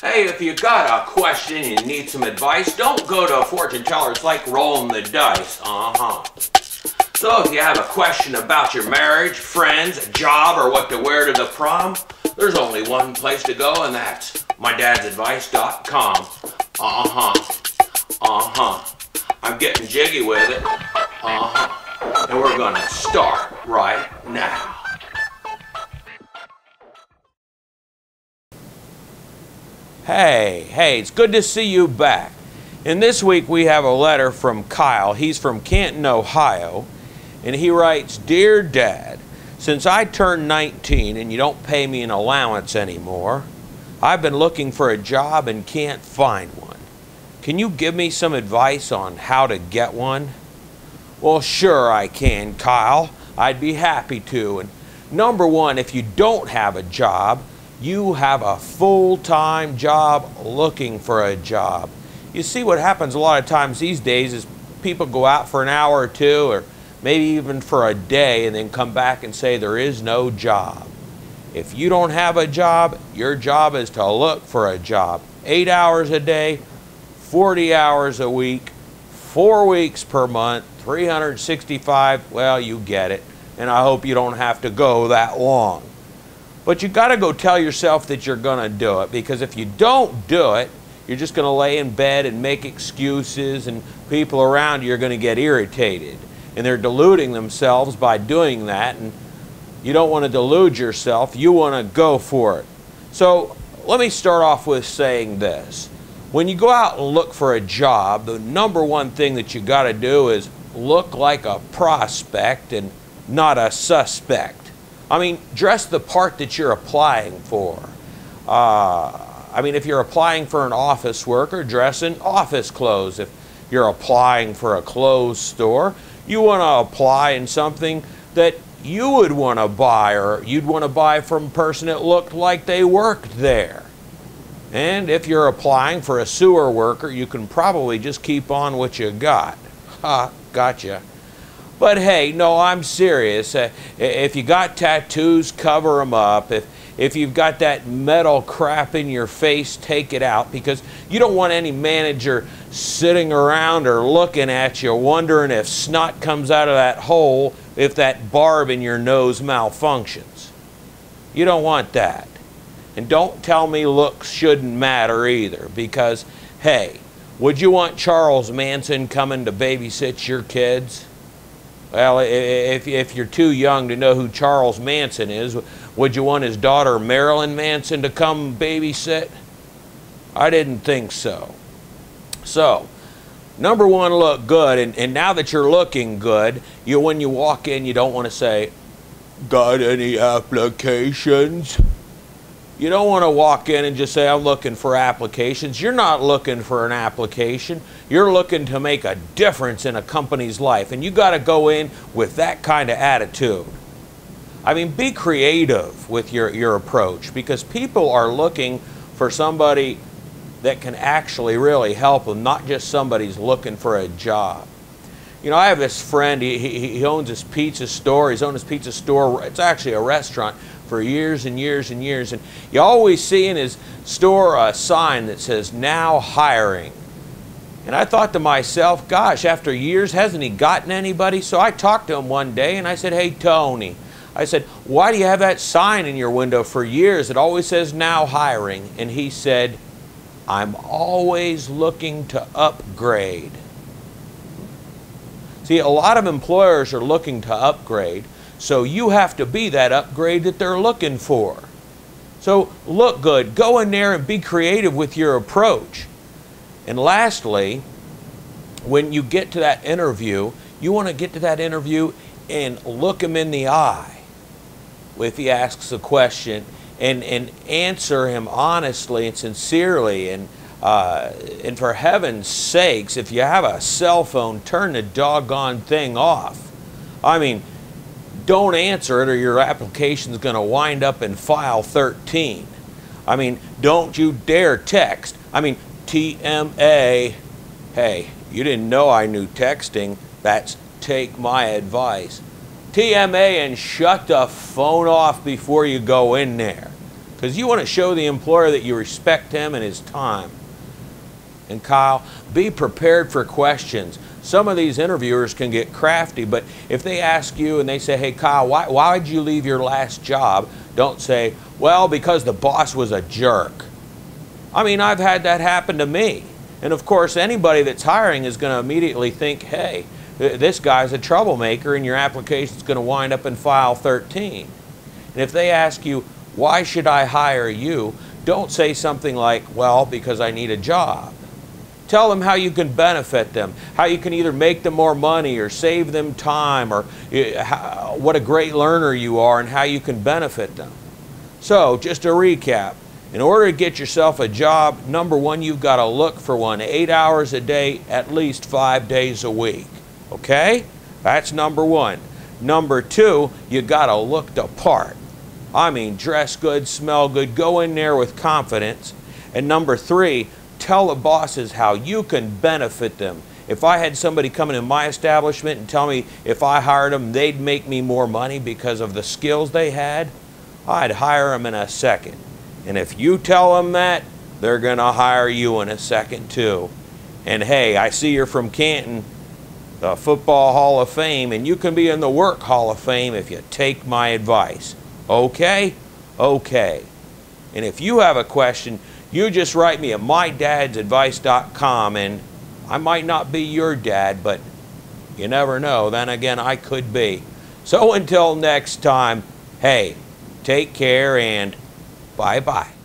Hey, if you got a question and you need some advice, don't go to a fortune teller. It's like rolling the dice. So if you have a question about your marriage, friends, a job, or what to wear to the prom, there's only one place to go, and that's mydadsadvice.com. I'm getting jiggy with it. And we're gonna start right now. Hey, it's good to see you back. And this week we have a letter from Kyle. He's from Canton, Ohio, and he writes, "Dear Dad, since I turned 19 and you don't pay me an allowance anymore, I've been looking for a job and can't find one. Can you give me some advice on how to get one?" Well, sure I can, Kyle. I'd be happy to. And number one, if you don't have a job, you have a full-time job looking for a job. You see, what happens a lot of times these days is people go out for an hour or two, or maybe even for a day, and then come back and say there is no job. If you don't have a job, your job is to look for a job. 8 hours a day, 40 hours a week, 4 weeks per month, 365, well, you get it. And I hope you don't have to go that long. But you got to go tell yourself that you're going to do it, because if you don't do it, you're just going to lay in bed and make excuses, and people around you are going to get irritated. And they're deluding themselves by doing that, and you don't want to delude yourself. You want to go for it. So let me start off with saying this. When you go out and look for a job, the number one thing that you got to do is look like a prospect and not a suspect. I mean, dress the part that you're applying for. If you're applying for an office worker, dress in office clothes. If you're applying for a clothes store, you want to apply in something that you would want to buy, or you'd want to buy from a person that looked like they worked there. And if you're applying for a sewer worker, you can probably just keep on what you got. Ha, gotcha. But hey, no, I'm serious. If you got tattoos, cover them up. If you've got that metal crap in your face, take it out, because you don't want any manager sitting around or looking at you wondering if snot comes out of that hole if that barb in your nose malfunctions. You don't want that. And don't tell me looks shouldn't matter either, because, hey, would you want Charles Manson coming to babysit your kids? Well, if you're too young to know who Charles Manson is, would you want his daughter Marilyn Manson to come babysit? I didn't think so. So, number one, look good. And now that you're looking good, when you walk in, you don't want to say, "Got any applications?" You don't want to walk in and just say, "I'm looking for applications." You're not looking for an application. You're looking to make a difference in a company's life. And you got to go in with that kind of attitude. I mean, be creative with your approach, because people are looking for somebody that can actually really help them, not just somebody's looking for a job. You know, I have this friend, he owns this pizza store. He's owned his pizza store, it's actually a restaurant, for years and years and years. And you always see in his store a sign that says, "Now hiring." And I thought to myself, gosh, after years, hasn't he gotten anybody? So I talked to him one day and I said, "Hey, Tony," I said, "why do you have that sign in your window for years? It always says now hiring." And he said, "I'm always looking to upgrade." See, a lot of employers are looking to upgrade, so you have to be that upgrade that they're looking for. So look good. Go in there and be creative with your approach. And lastly, when you get to that interview, you want to get to that interview and look him in the eye if he asks a question, and answer him honestly and sincerely. And for heaven's sakes, if you have a cell phone, turn the doggone thing off. I mean, don't answer it or your application's going to wind up in file 13. I mean, don't you dare text. I mean, TMA. Hey, you didn't know I knew texting. That's take my advice. TMA and shut the phone off before you go in there. because you want to show the employer that you respect him and his time. And Kyle, be prepared for questions. Some of these interviewers can get crafty, but if they ask you and they say, hey Kyle, why did you leave your last job? Don't say, well, because the boss was a jerk. I mean, I've had that happen to me. And of course, anybody that's hiring is going to immediately think, hey, this guy's a troublemaker and your application's going to wind up in file 13. And if they ask you, why should I hire you? Don't say something like, well, because I need a job. Tell them how you can benefit them, how you can either make them more money or save them time, or what a great learner you are and how you can benefit them. So, just to recap, in order to get yourself a job, number one, you've got to look for one 8 hours a day, at least 5 days a week. Okay? That's number one. Number two, you got to look the part. I mean, dress good, smell good, go in there with confidence. And number three, tell the bosses how you can benefit them. If I had somebody come into my establishment and tell me if I hired them, they'd make me more money because of the skills they had, I'd hire them in a second. And if you tell them that, they're going to hire you in a second too. And hey, I see you're from Canton, the Football Hall of Fame, and you can be in the Work Hall of Fame if you take my advice. Okay? Okay. And if you have a question, you just write me at mydadsadvice.com, and I might not be your dad, but you never know. Then again, I could be. So until next time, hey, take care and bye-bye.